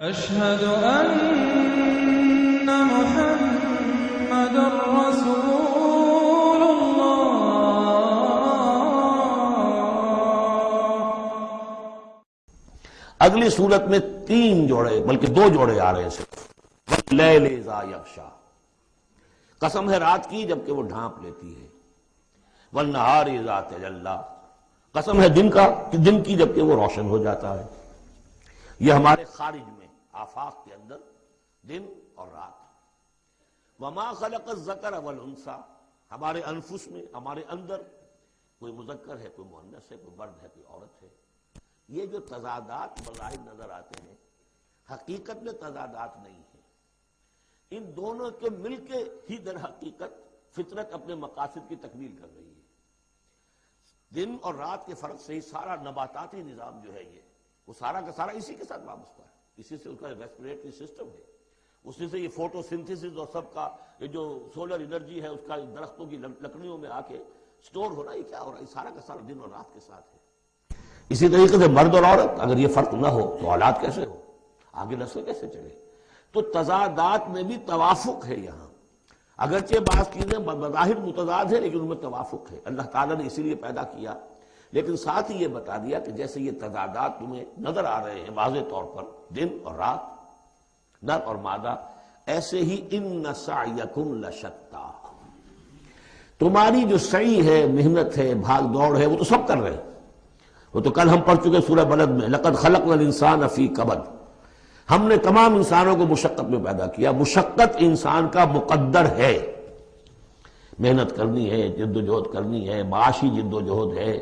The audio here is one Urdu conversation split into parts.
أشهد أن محمد رسول الله۔ اگلی صورت میں 3 جوڑے بلکہ 2 جوڑے آ رہے ہیں صرف۔ واللیل اذا یغشا، قسم ہے رات کی جبکہ وہ ڈھانپ لیتی ہے۔ والنہار اذا تجلی، قسم ہے دن کی جبکہ وہ روشن ہو جاتا ہے۔ یہ ہمارے خارج میں آفاق کے اندر دن اور رات۔ وما خلق الذکر والانثی، ہمارے انفس میں، ہمارے اندر کوئی مذکر ہے، کوئی مؤنث ہے، کوئی مرد ہے، کوئی عورت ہے۔ یہ جو تضادات بظاہر نظر آتے ہیں حقیقت میں تضادات نہیں ہیں، ان دونوں کے مل کے ہی در حقیقت فطرت اپنے مقاصد کی تکمیل کر رہی ہے۔ دن اور رات کے فرق سے ہی سارا نباتاتی نظام جو ہے یہ وہ سارا کا سارا اسی کے ساتھ وابستہ ہے، اسی سے اس کا ریسپریٹری سسٹم ہے، اسی سے یہ فوٹو سنتھسس اور سب کا یہ جو سولر انرجی ہے اس کا درختوں کی لکڑیوں میں آ کے سٹور ہونا، یہ کیا ہو رہا ہے؟ یہ سارا کا سارا دن اور رات کے ساتھ ہے۔ اسی طریقے سے مرد اور عورت اگر یہ فرق نہ ہو تو اولاد کیسے ہو، آگے نسل کیسے چلے؟ تو تضادات میں بھی توافق ہے یہاں، اگرچہ بعض چیزیں بظاہر متضاد ہیں لیکن ان میں توافق ہے۔ اللہ تعالیٰ نے اسی لیے پیدا کیا، لیکن ساتھ ہی یہ بتا دیا کہ جیسے یہ تضادات تمہیں نظر آ رہے ہیں واضح طور پر، دن اور رات، نر اور مادہ، ایسے ہی ان سعیکم لشتی، تمہاری جو سعی ہے، محنت ہے، بھاگ دوڑ ہے، وہ تو سب کر رہے ہیں۔ وہ تو کل ہم پڑھ چکے سورہ بلد میں، لقد خلقنا الانسان فی کبد، ہم نے تمام انسانوں کو مشقت میں پیدا کیا۔ مشقت انسان کا مقدر ہے، محنت کرنی ہے، جد و جہد کرنی ہے، معاشی جد و جہد ہے،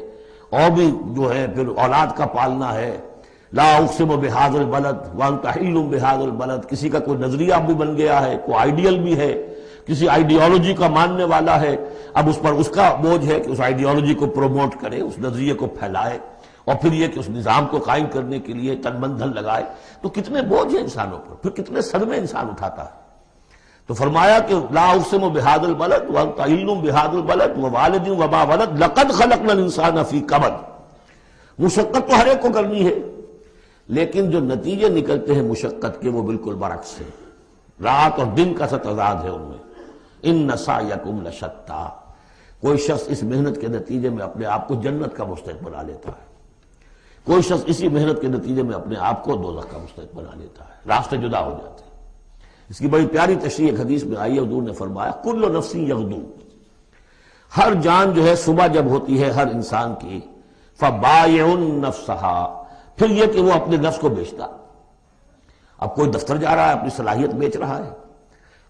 اور بھی جو ہے پھر اولاد کا پالنا ہے۔ لا اقسم بہذا البلد وانت حل بہذا البلد، کسی کا کوئی نظریہ بھی بن گیا ہے، کوئی آئیڈیل بھی ہے، کسی آئیڈیالوجی کا ماننے والا ہے، اب اس پر اس کا بوجھ ہے کہ اس آئیڈیالوجی کو پروموٹ کرے، اس نظریے کو پھیلائے، اور پھر یہ کہ اس نظام کو قائم کرنے کے لیے تن من دھن لگائے۔ تو کتنے بوجھ ہیں انسانوں پر، پھر کتنے صدمے انسان اٹھاتا ہے۔ تو فرمایا کہ لا اقسم بہذا البلد وانت حل بہذا البلد ووالد وما ولد لقد خلقنا الانسان فی کبد، مشقت تو ہر ایک کو کرنی ہے، لیکن جو نتیجے نکلتے ہیں مشقت کے وہ بالکل برعکس ہے، رات اور دن کا سا تضاد ہے ان میں۔ ان سعیکم لشتی، کوئی شخص اس محنت کے نتیجے میں اپنے آپ کو جنت کا مستحق بنا لیتا ہے، کوئی شخص اسی محنت کے نتیجے میں اپنے آپ کو دوزخ کا مستحق بنا لیتا ہے، راستے جدا ہو جاتے ہیں۔ اس کی بڑی پیاری تشریح ایک حدیث میں آئی ہے، حضور نے فرمایا کل نفس یغدو، ہر جان جو ہے صبح جب ہوتی ہے ہر انسان کی، فبائع نفسہا، پھر یہ کہ وہ اپنے نفس کو بیچتا۔ اب کوئی دفتر جا رہا ہے اپنی صلاحیت بیچ رہا ہے،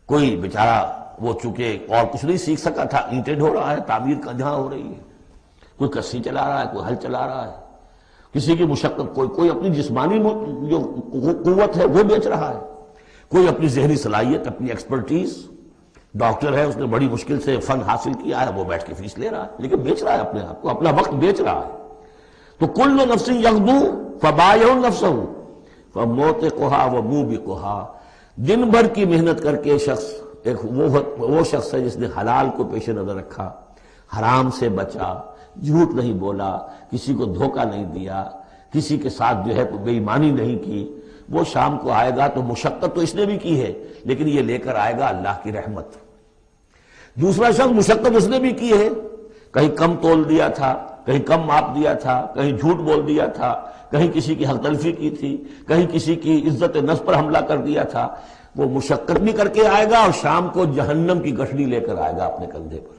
کوئی بیچارہ وہ چونکہ اور کچھ نہیں سیکھ سکا تھا، اینٹیں ڈھو رہا ہے، تعمیر کا جہاں ہو رہی ہے، کوئی کسی چلا رہا ہے، کوئی ہل چلا رہا ہے، کسی کی مشقت، کوئی اپنی جسمانی جو قوت ہے وہ بیچ رہا ہے، کوئی اپنی ذہنی صلاحیت، اپنی ایکسپرٹیز، ڈاکٹر ہے اس نے بڑی مشکل سے فن حاصل کیا ہے، وہ بیٹھ کے فیس لے رہا ہے، لیکن بیچ رہا ہے اپنے آپ کو، اپنا وقت بیچ رہا ہے۔ تو کل نفس یغدو فبائع نفسہ فموتقھا وموبقھا، دن بھر کی محنت کر کے شخص ایک وہ شخص ہے جس نے حلال کو پیش نظر رکھا، حرام سے بچا، جھوٹ نہیں بولا، کسی کو دھوکہ نہیں دیا، کسی کے ساتھ جو ہے بے ایمانی نہیں کی، وہ شام کو آئے گا تو مشقت تو اس نے بھی کی ہے لیکن یہ لے کر آئے گا اللہ کی رحمت۔ دوسرا شخص مشقت اس نے بھی کی ہے، کہیں کم تول دیا تھا، کہیں کم ماپ دیا تھا، کہیں جھوٹ بول دیا تھا، کہیں کسی کی حق تلفی کی تھی، کہیں کسی کی عزت نفس پر حملہ کر دیا تھا، وہ مشقت بھی کر کے آئے گا اور شام کو جہنم کی گٹھڑی لے کر آئے گا اپنے کندھے پر۔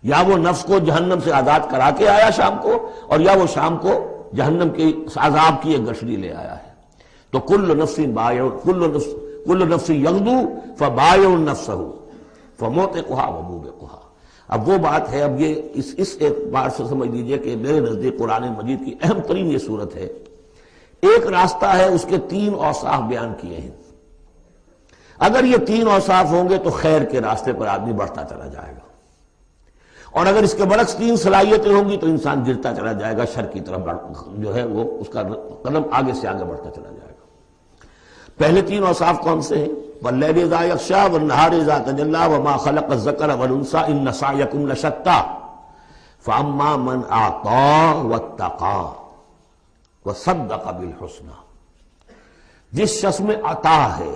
یا وہ نفس کو جہنم سے آزاد کرا کے آیا شام کو، اور یا وہ شام کو جہنم کے عذاب کی ایک گٹھڑی لے آیا ہے۔ تو کل نفس یغدو فبائع نفسہ فموتقھا وموبقھا۔ اب وہ بات ہے، اب یہ اس ایک بار سے سمجھ لیجئے کہ میرے نزدیک قرآن مجید کی اہم ترین یہ صورت ہے۔ ایک راستہ ہے، اس کے 3 اوصاف بیان کیے ہیں، اگر یہ 3 اوصاف ہوں گے تو خیر کے راستے پر آدمی بڑھتا چلا جائے گا، اور اگر اس کے برعکس 3 صلاحیتیں ہوں گی تو انسان گرتا چلا جائے گا، شر کی طرف جو ہے وہ اس کا قدم آگے سے آگے بڑھتا چلا جائے گا۔ پہلے 3 اوصاف کون سے ہیں؟ واللیل اذا یغشا والنہار اذا تجلی وما خلق الذکر والانثی ان سعیکم لشتی فاما من اعطی واتقی وصدق بالحسنی۔ جس شخص میں عطا ہے،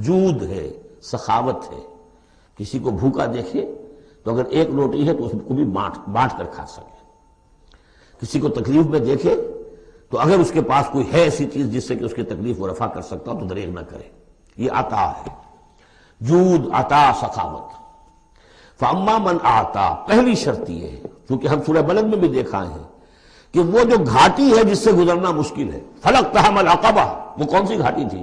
جود ہے، سخاوت ہے، کسی کو بھوکا دیکھے تو اگر ایک روٹی ہے تو اس کو بھی بانٹ کر کھا سکے، کسی کو تکلیف میں دیکھے تو اگر اس کے پاس کوئی ہے ایسی چیز جس سے کہ اس کی تکلیف وہ رفع کر سکتا ہو تو دریغ نہ کرے، یہ عطا ہے، جود، عطا، سخاوت۔ فَأَمَّا مَنْ أَعْطَى، پہلی شرط یہ ہے، کیونکہ ہم سورہ بلد میں بھی دیکھا ہے کہ وہ جو گھاٹی ہے جس سے گزرنا مشکل ہے، فَلَقْتَحَمَ الْعَقَبَةَ، وہ کون سی گھاٹی تھی؟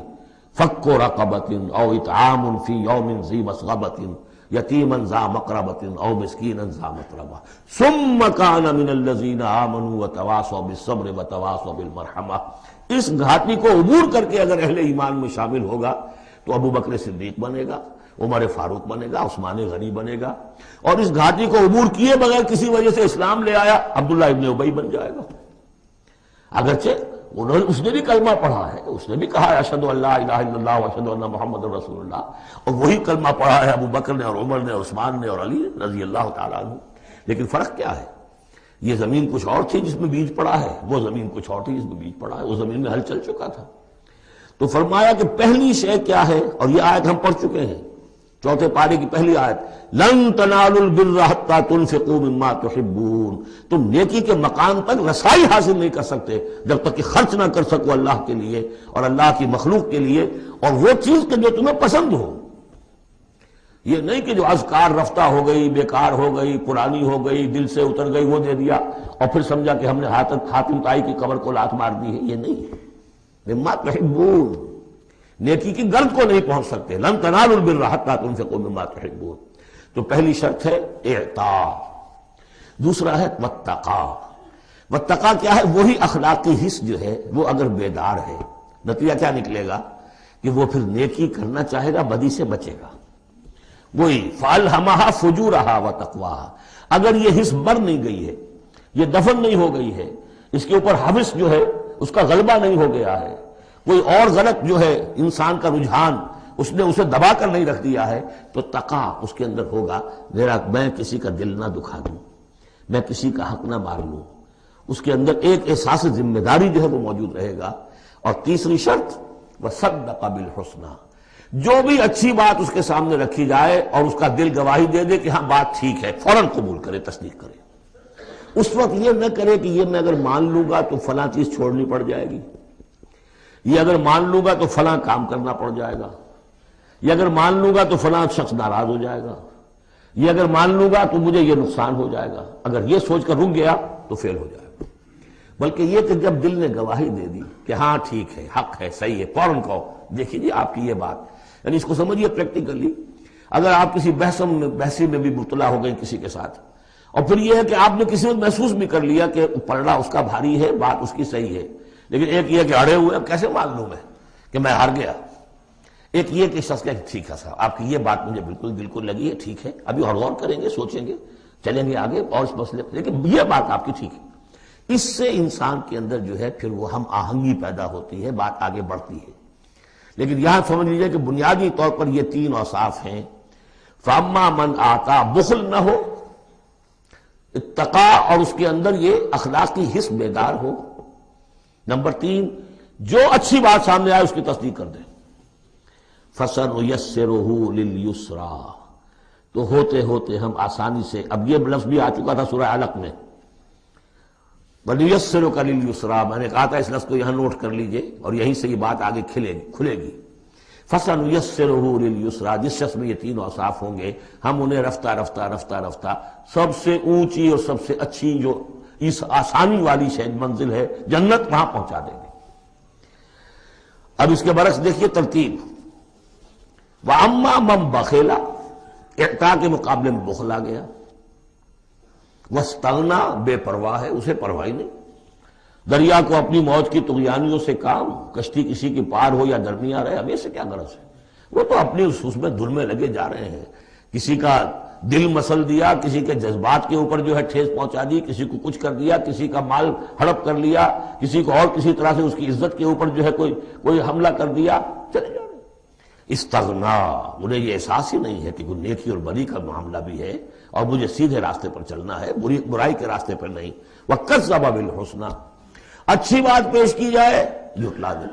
فَكُّ رَقَبَةٍ أَوْ إِطْعَامٌ فِي يَوْمٍ ذِي مَسْغَبَةٍ يَتِيمًا ذَا مَقْرَبَةٍ أَوْ مِسْكِينًا ذَا مَتْرَبَةٍ ثُمَّ كَانَ مِنَ الَّذِينَ آمَنُوا وَتَوَاصَوْا بِالصَّبْرِ وَتَوَاصَوْا بِالْمَرْحَمَةِ۔ اس گھاٹی کو عبور کر کے اگر اہل ایمان میں شامل ہوگا تو ابو بکر صدیق بنے گا، عمر فاروق بنے گا، عثمان غنی بنے گا، اور اس گھاٹی کو عبور کیے بغیر کسی وجہ سے اسلام لے آیا عبداللہ ابن ابی بن جائے گا۔ اگرچہ اس نے بھی کلمہ پڑھا ہے، اس نے بھی کہا ہے اشہد ان لا الہ الا اللہ واشہد ان محمد رسول اللہ، اور وہی کلمہ پڑھا ہے ابو بکر نے اور عمر نے اور عثمان نے اور علی رضی اللہ تعالیٰ عنہ۔ لیکن فرق کیا ہے؟ یہ زمین کچھ اور تھی جس میں بیج پڑا ہے، وہ زمین کچھ اور تھی جس میں بیج پڑا ہے، اس زمین میں ہل چل چکا تھا۔ تو فرمایا کہ پہلی شے کیا ہے، اور یہ آیت ہم پڑھ چکے ہیں، چوتھے پارے کی پہلی آیت، لن تنالوا البر حتى تنفقوا مما تحبون، تم نیکی کے مقام تک رسائی حاصل نہیں کر سکتے جب تک کہ خرچ نہ کر سکو اللہ کے لیے اور اللہ کی مخلوق کے لیے، اور وہ چیز کہ جو تمہیں پسند ہو۔ یہ نہیں کہ جو اذکار رفتہ ہو گئی، بیکار ہو گئی، پرانی ہو گئی، دل سے اتر گئی، وہ دے دیا اور پھر سمجھا کہ ہم نے حاتم طائی کی قبر کو لات مار دی ہے، یہ نہیں ہے۔ مما تحبون، نیکی کی گرد کو نہیں پہنچ سکتے، لن تنالوا البر حتى تنفقوا مما تحبون۔ تو پہلی شرط ہے اعطاء، دوسرا ہے واتقا۔ واتقا کیا ہے؟ وہی اخلاقی حس جو ہے وہ اگر بیدار ہے، نتیجہ کیا نکلے گا کہ وہ پھر نیکی کرنا چاہے گا، بدی سے بچے گا۔ وہی فَأَلْهَمَهَا فُجُورَهَا وَتَقْوَاهَا، اگر یہ حس مر نہیں گئی ہے، یہ دفن نہیں ہو گئی ہے، اس کے اوپر حوث جو ہے اس کا غلبہ نہیں ہو گیا ہے، کوئی اور غلط جو ہے انسان کا رجحان اس نے اسے دبا کر نہیں رکھ دیا ہے، تو تقا اس کے اندر ہوگا، میرا میں کسی کا دل نہ دکھا دوں، میں کسی کا حق نہ مار لوں، اس کے اندر ایک احساس ذمہ داری جو ہے وہ موجود رہے گا۔ اور تیسری شرط وَصَدَّقَ بِالْحُسْنَى، جو بھی اچھی بات اس کے سامنے رکھی جائے اور اس کا دل گواہی دے دے کہ ہاں بات ٹھیک ہے، فوراً قبول کرے، تصدیق کرے۔ اس وقت یہ نہ کرے کہ یہ میں اگر مان لوں گا تو فلاں چیز چھوڑنی پڑ جائے گی، یہ اگر مان لوں گا تو فلاں کام کرنا پڑ جائے گا، یہ اگر مان لوں گا تو فلاں شخص ناراض ہو جائے گا، یہ اگر مان لوں گا تو مجھے یہ نقصان ہو جائے گا، اگر یہ سوچ کر رک گیا تو فیل ہو جائے گا۔ بلکہ یہ کہ جب دل نے گواہی دے دی کہ ہاں ٹھیک ہے، حق ہے، صحیح ہے، فوراً کہو دیکھیے جی آپ کی یہ بات، یعنی اس کو سمجھیے پریکٹیکلی، اگر آپ کسی بحثی میں بھی مبتلا ہو گئے کسی کے ساتھ، اور پھر یہ ہے کہ آپ نے کسی میں محسوس بھی کر لیا کہ پلڑا اس کا بھاری ہے، بات اس کی صحیح ہے، لیکن ایک یہ کہ اڑے ہوئے کیسے مان لوں میں کہ میں ہار گیا، ایک یہ کہ شخص کہ ٹھیک ہے صاحب آپ کی یہ بات مجھے بالکل لگی ہے، ٹھیک ہے، ابھی اور غور کریں گے، سوچیں گے، چلیں گے آگے اور اس مسئلے پر، لیکن یہ بات آپ کی ٹھیک ہے۔ اس سے انسان کے اندر جو ہے پھر وہ ہم آہنگی پیدا ہوتی ہے، بات آگے بڑھتی ہے۔ لیکن یہاں سمجھ لیجیے کہ بنیادی طور پر یہ تین اوصاف ہیں، فَأَمَّا مَنْ آتا، بخل نہ ہو، اتقا اور اس کے اندر یہ اخلاقی حس بیدار ہو، نمبر تین جو اچھی بات سامنے آئے اس کی تصدیق کر دیں، فَسَنُيَسِّرُهُ لِلْيُسْرَى، تو ہوتے ہوتے ہم آسانی سے، اب یہ لفظ بھی آ چکا تھا سورہ علق میں، وَنُيَسِّرُكَ لِلْيُسْرَى، میں نے کہا تھا اس لفظ کو یہاں نوٹ کر لیجئے اور یہیں سے یہ بات آگے کھلے گی۔ فَسَنُيَسِّرُهُ لِلْيُسْرَى، جس شخص میں یہ تین اوصاف ہوں گے ہم انہیں رفتہ سب سے اونچی اور سب سے اچھی جو اس آسانی والی منزل ہے جنت، وہاں پہنچا دیں گے۔ اب اس کے برعکس دیکھیے ترتیب، وَأَمَّا مَنْ بَخِلَ، اعطاء کے مقابلے میں بخل آ گیا، وَاسْتَغْنَىٰ، بے پرواہ ہے، اسے پرواہ ہی نہیں، دریا کو اپنی موج کی طغیانیوں سے کام، کشتی کسی کی پار ہو یا درمیان رہے، ہمیں سے کیا غرض ہے، وہ تو اپنی اس میں دھن میں لگے جا رہے ہیں، کسی کا دل مسل دیا، کسی کے جذبات کے اوپر جو ہے ٹھیس پہنچا دی، کسی کو کچھ کر دیا، کسی کا مال ہڑپ کر لیا، کسی کو اور کسی طرح سے اس کی عزت کے اوپر جو ہے کوئی حملہ کر دیا، چلے جا رہے۔ استغنا، انہیں یہ احساس ہی نہیں ہے کہ کوئی نیکی اور بدی کا معاملہ بھی ہے اور مجھے سیدھے راستے پر چلنا ہے، برائی کے راستے پر نہیں۔ وَكَذَّبَ بِالْحُسْنَىٰ، اچھی بات پیش کی جائے جھٹلا دے،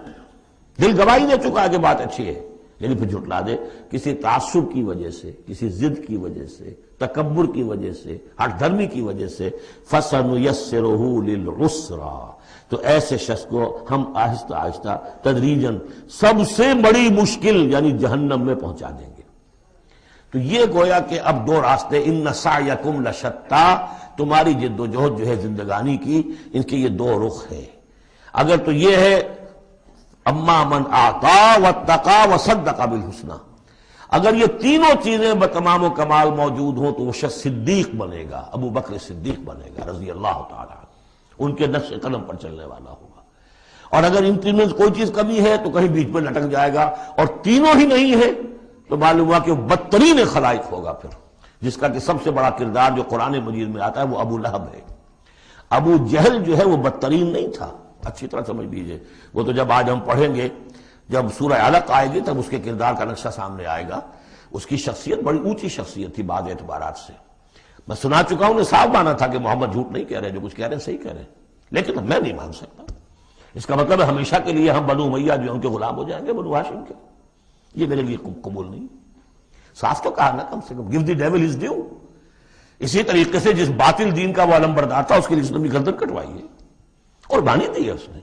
دل گواہی دے چکا ہے کہ بات اچھی ہے، یعنی پھر جھٹلا دے کسی تعصب کی وجہ سے، کسی ضد کی وجہ سے، تکبر کی وجہ سے، ہٹ دھرمی کی وجہ سے، فَسَنُيَسِّرُهُ لِلْعُسْرَىٰ، تو ایسے شخص کو ہم آہستہ آہستہ تدریجاً سب سے بڑی مشکل یعنی جہنم میں پہنچا دیں گے۔ تو یہ گویا کہ اب دو راستے، ان سعیکم لشتیٰ، تمہاری جد و جہد جو ہے زندگانی کی، ان کے یہ دو رخ ہے۔ اگر تو یہ ہے اما من اعطا واتقا وصدق بالحسنی، اگر یہ تینوں چیزیں بتمام و کمال موجود ہوں تو وہ شخص صدیق بنے گا، ابو بکر صدیق بنے گا رضی اللہ تعالی عنہ، ان کے نقش قدم پر چلنے والا ہوگا۔ اور اگر ان تینوں سے کوئی چیز کمی ہے تو کہیں بیچ میں لٹک جائے گا، اور تینوں ہی نہیں ہے تو معلوم ہوا کہ وہ بدترین خلائق ہوگا پھر، جس کا کہ سب سے بڑا کردار جو قرآن مجید میں آتا ہے وہ ابو لہب ہے۔ ابو جہل جو ہے وہ بدترین نہیں تھا، اچھی طرح سمجھ لیجئے، وہ تو جب آج ہم پڑھیں گے، جب سورہ علق آئے گی تب اس کے کردار کا نقشہ سامنے آئے گا۔ اس کی شخصیت بڑی اونچی شخصیت تھی بعض اعتبارات سے، میں سنا چکا ہوں، نے صاف مانا تھا کہ محمد جھوٹ نہیں کہہ رہے، جو کچھ کہہ رہے ہیں صحیح کہہ رہے ہیں، لیکن میں نہیں مان سکتا۔ اس کا مطلب ہے ہمیشہ کے لیے ہم بنو امیہ جو ان کے غلام ہو جائیں گے، بنو ہاشم کے، یہ میرے لیے قبول نہیں۔ صاف تو کہا نا کم سے کم give the devil his due۔ اسی طریقے سے جس باطل دین کا وہ علمبردار تھا اس کے لیے اس نے بھی گردن کٹوائی ہے، قربانی دی ہے اس نے۔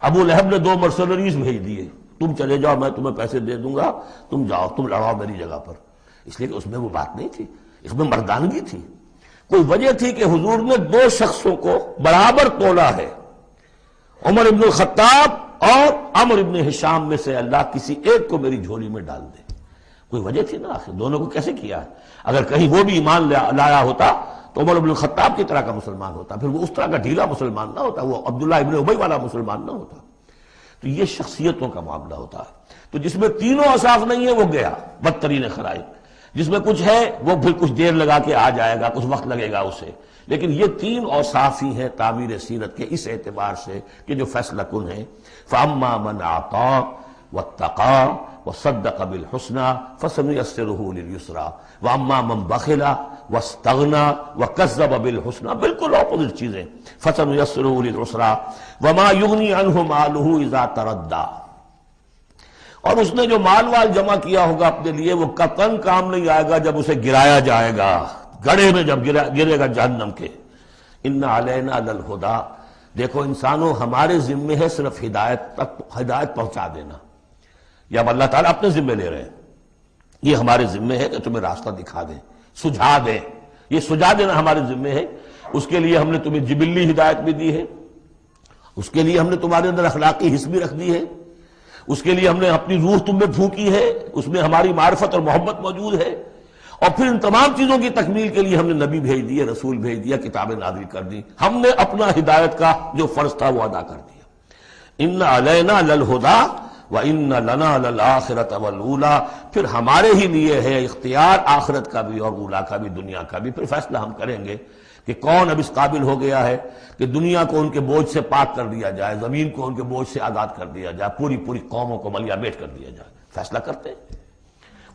ابو لہب نے 2 مرسنریز بھیج دیے، تم چلے جاؤ میں تمہیں پیسے دے دوں گا، تم جاؤ تم لڑاؤ میری جگہ پر، اس لیے کہ اس میں وہ بات نہیں تھی، اس میں مردانگی تھی۔ کوئی وجہ تھی کہ حضور نے 2 شخصوں کو برابر تولا ہے، عمر ابن الخطاب اور عمرو ابن ہشام میں سے اللہ کسی ایک کو میری جھولی میں ڈال دے۔ کوئی وجہ تھی نا، آخر دونوں کو کیسے کیا ہے؟ اگر کہیں وہ بھی ایمان لایا ہوتا تو عمر ابن الخطاب کی طرح کا مسلمان ہوتا، پھر وہ اس طرح کا ڈھیلا مسلمان نہ ہوتا، وہ عبداللہ ابن ابی والا مسلمان نہ ہوتا۔ تو یہ شخصیتوں کا معاملہ ہوتا ہے۔ تو جس میں تینوں اوصاف نہیں ہے وہ گیا بدترین خلائق، جس میں کچھ ہے وہ پھر کچھ دیر لگا کے آ جائے گا، کچھ وقت لگے گا اسے، لیکن یہ 3 اوصاف ہی ہیں تعمیر سیرت کے اس اعتبار سے کہ جو فیصلہ کن ہے۔ فَأَمَّا مَنْ أَعْطَىٰ وَاتَّقَىٰ وَصَدَّقَ بِالْحُسْنَىٰ فَسَنُيَسِّرُهُ لِلْيُسْرَىٰ وَأَمَّا مَنْ بَخِلَ وَاسْتَغْنَىٰ وَكَذَّبَ بِالْحُسْنَىٰ، بالکل اپوزٹ چیزیں، فَسَنُيَسِّرُهُ لِلْعُسْرَىٰ وَمَا يُغْنِي عَنْهُ مَالُهُ إِذَا تَرَدَّىٰ، اور اس نے جو مال جمع کیا ہوگا اپنے لیے وہ قطعاً کام نہیں آئے گا جب اسے گرایا جائے گا، گڑھے میں جب گرے گا جہنم کے۔ إِنَّ عَلَيْنَا لَلْهُدَىٰ، دیکھو انسانوں ہمارے ذمے ہے صرف ہدایت پہنچا دینا، یا اب اللہ تعالیٰ اپنے ذمے لے رہے ہیں، یہ ہمارے ذمے ہے کہ تمہیں راستہ دکھا دیں، سجھا دیں، یہ سجھا دینا ہمارے ذمے ہے۔ اس کے لیے ہم نے تمہیں جبلی ہدایت بھی دی ہے، اس کے لیے ہم نے تمہارے اندر اخلاقی حس بھی رکھ دی ہے، اس کے لیے ہم نے اپنی روح تم میں پھونکی ہے، اس میں ہماری معرفت اور محبت موجود ہے، اور پھر ان تمام چیزوں کی تکمیل کے لیے ہم نے نبی بھیج دیے، رسول بھیج دیا، کتابیں نازل کر دی، ہم نے اپنا ہدایت کا جو فرض تھا وہ ادا کر دیا۔ ان علینا للہدیٰ وان لنا للآخرۃ والأولیٰ، پھر ہمارے ہی لیے ہے اختیار آخرت کا بھی اور اولیٰ کا بھی، دنیا کا بھی۔ پھر فیصلہ ہم کریں گے کہ کون اب اس قابل ہو گیا ہے کہ دنیا کو ان کے بوجھ سے پاک کر دیا جائے، زمین کو ان کے بوجھ سے آزاد کر دیا جائے، پوری قوموں کو ملیا بیٹ کر دیا جائے۔ فیصلہ کرتے ہیں،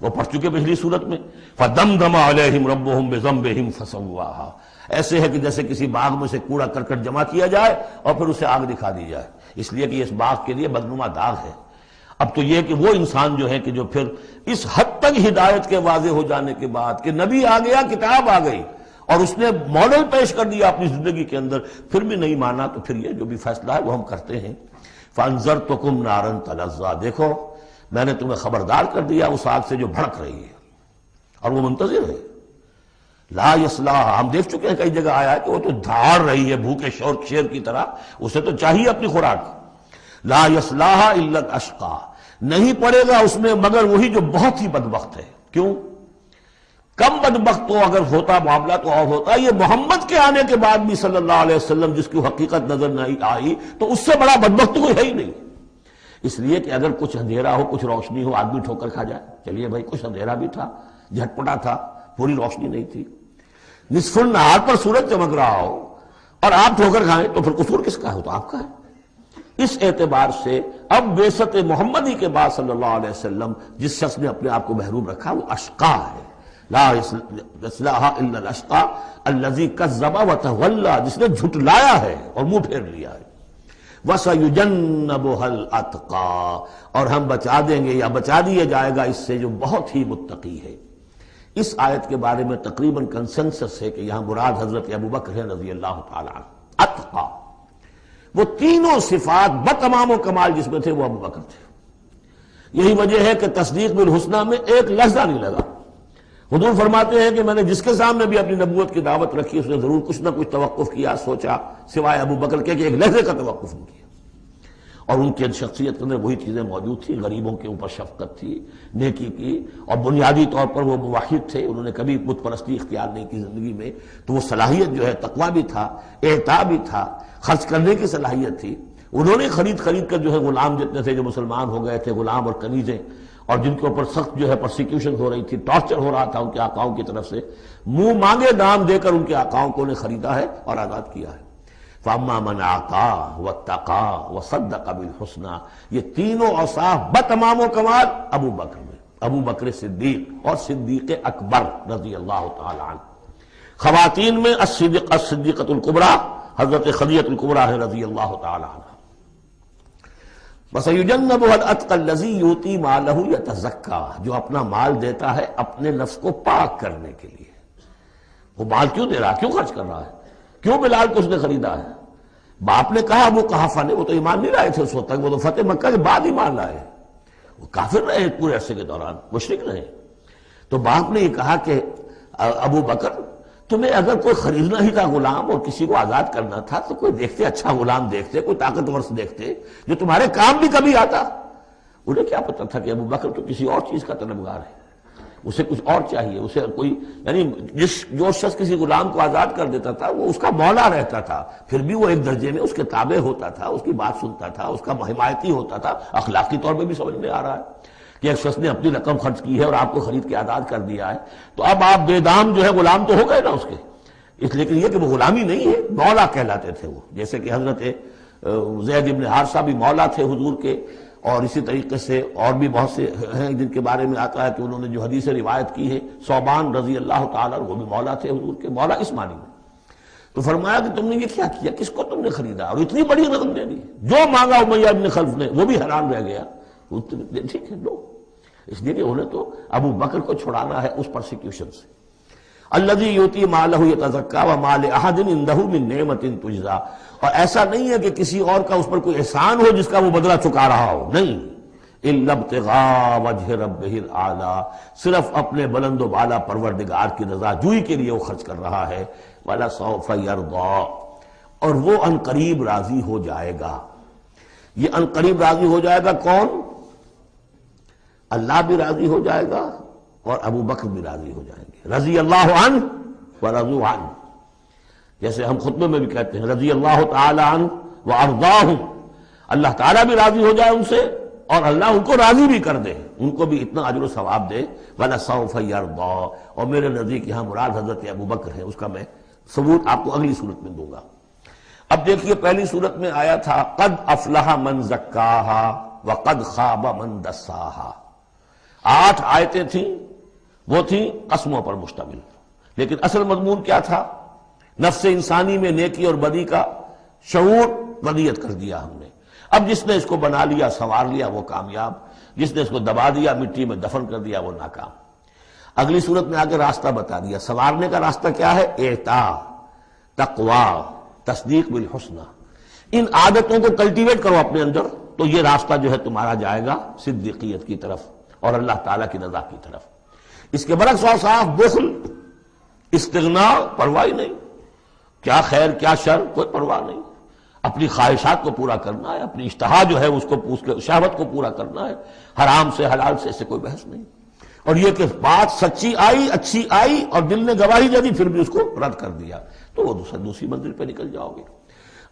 وہ پڑھ چکے پچھلی صورت میں، فَدَمْدَمَ عَلَيْهِمْ رَبُّهُمْ بِذَنبِهِمْ فَسَوَّاهَا، ایسے ہے کہ جیسے کسی باغ میں سے کوڑا کرکٹ جمع کیا جائے اور پھر اسے آگ دکھا دی جائے، اس لیے کہ اس باغ کے لیے بدنما داغ ہے۔ اب تو یہ کہ وہ انسان جو ہے کہ جو پھر اس حد تک ہدایت کے واضح ہو جانے کے بعد کہ نبی آ گیا، کتاب آ گئی اور اس نے ماڈل پیش کر دیا اپنی زندگی کے اندر، پھر بھی نہیں مانا، تو پھر یہ جو بھی فیصلہ ہے وہ ہم کرتے ہیں۔ فَأَنذَرْتُكُمْ نَارًا تَلَظَّىٰ، دیکھو میں نے تمہیں خبردار کر دیا اس آگ سے جو بھڑک رہی ہے اور وہ منتظر ہے۔ لا یصلاھا، ہم دیکھ چکے ہیں کئی جگہ آیا ہے کہ وہ تو دھاڑ رہی ہے بھوکے شیر کی طرح، اسے تو چاہیے اپنی خوراک۔ لا یصلاھا الا الاشقی، نہیں پڑے گا اس میں مگر وہی جو بہت ہی بدبخت ہے۔ کیوں؟ کم بدبخت تو اگر ہوتا معاملہ تو اور ہوتا، یہ محمد کے آنے کے بعد بھی صلی اللہ علیہ وسلم جس کی حقیقت نظر نہیں آئی تو اس سے بڑا بدبخت کوئی ہے ہی نہیں۔ اس لیے کہ اگر کچھ اندھیرا ہو کچھ روشنی ہو آدمی ٹھوکر کھا جائے، چلیے بھائی کچھ اندھیرا بھی تھا، جھٹپٹا تھا، پوری روشنی نہیں تھی، نصف النہار پر سورج چمک رہا ہو اور آپ ٹھوکر کھائیں تو پھر قصور کس کا ہے؟ تو آپ کا ہے۔ اس اعتبار سے اب بعثت محمدی کے بعد صلی اللہ علیہ وسلم جس شخص نے اپنے آپ کو محروم رکھا وہ اشقا ہے۔ لا یصلاھا الا الاشقی الذی کذب وتولی، جس نے جھٹلایا ہے اور منہ پھیر لیا ہے۔ وَسَيُجَنَّبُهَا الْأَتْقَى، اور ہم بچا دیں گے یا بچا دیا جائے گا اس سے جو بہت ہی متقی ہے۔ اس آیت کے بارے میں تقریباً کنسنسس ہے کہ یہاں مراد حضرت ابوبکر ہے رضی اللہ تعالیٰ عنہ۔ اتقا، وہ تینوں صفات بتمام و کمال جس میں تھے وہ ابوبکر تھے۔ یہی وجہ ہے کہ تصدیق بالحسنہ میں ایک لحظہ نہیں لگا۔ حضور فرماتے ہیں کہ میں نے جس کے سامنے بھی اپنی نبوت کی دعوت رکھی اس نے ضرور کچھ نہ کچھ توقف کیا، سوچا، سوائے ابوبکر کے کہ ایک لحظے کا توقف نہیں کیا۔ اور ان کی شخصیت کے اندر وہی چیزیں موجود تھیں، غریبوں کے اوپر شفقت تھی، نیکی کی، اور بنیادی طور پر وہ موحد تھے، انہوں نے کبھی بت پرستی اختیار نہیں کی زندگی میں، تو وہ صلاحیت جو ہے تقویٰ بھی تھا، اعطاء بھی تھا، خرچ کرنے کی صلاحیت تھی۔ انہوں نے خرید کر جو ہے غلام جتنے تھے جو مسلمان ہو گئے تھے، غلام اور کنیزیں، اور جن کے اوپر سخت جو ہے پرسیکیوشن ہو رہی تھی، ٹارچر ہو رہا تھا ان کے آقاؤں کی طرف سے، منہ مانگے دام دے کر ان کے آقاؤں کو انہیں خریدا ہے اور آزاد کیا ہے۔ فَأَمَّا مَنْ أَعْطَىٰ وَاتَّقَىٰ وَصَدَّقَ بِالْحُسْنَىٰ، یہ تینوں اوصاف بتمام و کمال ابو بکر میں، ابو بکر صدیق اور صدیق اکبر رضی اللہ تعالی عنہ۔ خواتین میں الصدیقۃ الکبریٰ حضرت خدیجہ الکبریٰ ہے رضی اللہ تعالی عنہ۔ وَسَيُجَنَّبُهَا الْأَتْقَى الَّذِي يُؤْتِي مَالَهُ يَتَزَكَّىٰ، جو اپنا مال دیتا ہے اپنے نفس کو پاک کرنے کے لیے۔ وہ مال کیوں دے رہا ہے، کیوں خرچ کر رہا ہے، کیوں بلال کو اس نے خریدا ہے؟ باپ نے کہا ابو قحافہ نے، وہ تو ایمان نہیں لائے تھے اس وقت تک، وہ تو فتح مکہ کے بعد ایمان لائے، وہ کافر رہے پورے عرصے کے دوران، مشرک رہے۔ تو باپ نے یہ کہا کہ ابو بکر تمہیں اگر کوئی خریدنا ہی تھا غلام اور کسی کو آزاد کرنا تھا تو کوئی دیکھتے، اچھا غلام دیکھتے، کوئی طاقتور سے دیکھتے جو تمہارے کام بھی کبھی آتا۔ انہیں کیا پتا تھا کہ ابو بکر تو کسی اور چیز کا طلبگار ہے، اسے کچھ اور چاہیے، اسے کوئی، یعنی جو شخص کسی غلام کو آزاد کر دیتا تھا وہ اس کا مولا رہتا تھا، پھر بھی وہ ایک درجے میں اس کے تابع ہوتا تھا، اس کی بات سنتا تھا، اس کا حمایتی ہوتا تھا۔ اخلاقی طور پہ بھی سمجھ میں آ رہا ہے کہ ایک شخص نے اپنی رقم خرچ کی ہے اور آپ کو خرید کے آزاد کر دیا ہے، تو اب آپ بے دام جو ہے غلام تو ہو گئے نا اس کے، اس لیے کہ یہ کہ وہ غلامی نہیں ہے، مولا کہلاتے تھے وہ، جیسے کہ حضرت زید بن حارثہ بھی مولا تھے حضور کے، اور اسی طریقے سے اور بھی بہت سے ہیں جن کے بارے میں آتا ہے کہ انہوں نے جو حدیث روایت کی ہے، ثوبان رضی اللہ تعالیٰ وہ بھی مولا تھے حضور کے، مولا اس معنی میں۔ تو فرمایا کہ تم نے یہ کیا کیا، کس کو تم نے خریدا اور اتنی بڑی رقم دے دی؟ جو مانگا امیہ بن خلف نے وہ بھی حیران رہ گیا، ٹھیک ہے لو، اس لیے کہ انہیں تو ابو بکر کو چھڑانا ہے اس پرسیکیوشن سے۔ الذی یؤتی مالہ یتزکیٰ وما لأحد عندہ من نعمت تجزیٰ، اور ایسا نہیں ہے کہ کسی اور کا اس پر کوئی احسان ہو جس کا وہ بدلہ چکا رہا ہو، نہیں، الا ابتغاء وجہ ربہ الاعلیٰ، صرف اپنے بلند و بالا پروردگار کی رضا جوئی کے لیے وہ خرچ کر رہا ہے۔ وَلَسَوْفَ يَرْضَىٰ، اور وہ ان قریب راضی ہو جائے گا۔ یہ ان قریب راضی ہو جائے گا کون؟ اللہ بھی راضی ہو جائے گا اور ابو بکر بھی راضی ہو جائیں گے، رضی اللہ عنہ ورضوا عنہ، جیسے ہم خطبے میں بھی کہتے ہیں رضی اللہ تعالی عنہ وارضاہ، اللہ تعالیٰ بھی راضی ہو جائے ان سے اور اللہ ان کو راضی بھی کر دے، ان کو بھی اتنا اجر و ثواب دے۔ وَلَسَوْفَ يَرْضَىٰ، اور میرے نزدیک یہاں مراد حضرت ابو بکر ہے، اس کا میں ثبوت آپ کو اگلی صورت میں دوں گا۔ اب دیکھیے پہلی صورت میں آیا تھا قد افلح من زکاہا وقد خاب من دساہا، 8 آیتیں تھیں، وہ تھیں قسموں پر مشتمل، لیکن اصل مضمون کیا تھا؟ نفس انسانی میں نیکی اور بدی کا شعور ودیت کر دیا ہم نے۔ اب جس نے اس کو بنا لیا، سنوار لیا، وہ کامیاب، جس نے اس کو دبا دیا، مٹی میں دفن کر دیا، وہ ناکام۔ اگلی صورت میں آگے راستہ بتا دیا، سنوارنے کا راستہ کیا ہے؟ اعطاء، تقوی، تصدیق بالحسنہ، ان عادتوں کو کلٹیویٹ کرو اپنے اندر، تو یہ راستہ جو ہے تمہارا جائے گا صدیقیت کی طرف اور اللہ تعالیٰ کی رضا کی طرف۔ اس کے برعکس اوصاف بخل، استغناء، پرواہ نہیں، کیا خیر کیا شر کوئی پرواہ نہیں، اپنی خواہشات کو پورا کرنا ہے، اپنی اشتہا جو ہے اس کو شہوت کو پورا کرنا ہے، حرام سے حلال سے اسے کوئی بحث نہیں، اور یہ کہ بات سچی آئی، اچھی آئی اور دل نے گواہی دے دی پھر بھی اس کو رد کر دیا، تو وہ دوسری منزل پہ نکل جاؤ گے۔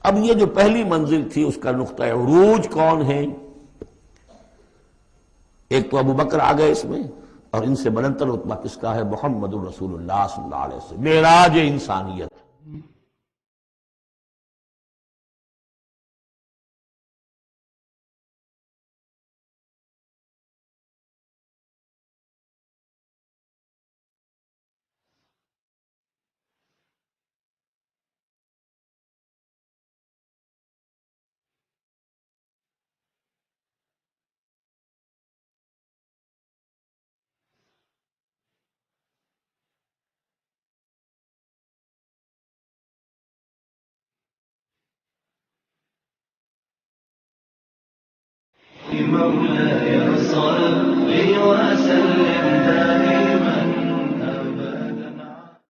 اب یہ جو پہلی منزل تھی اس کا نقطہ عروج کون ہے؟ ایک تو ابو بکر آ گئے اس میں، اور ان سے بلندتر رتبہ کس کا ہے؟ محمد الرسول اللہ صلی اللہ علیہ وسلم، معراج انسانیت۔ مولاي صل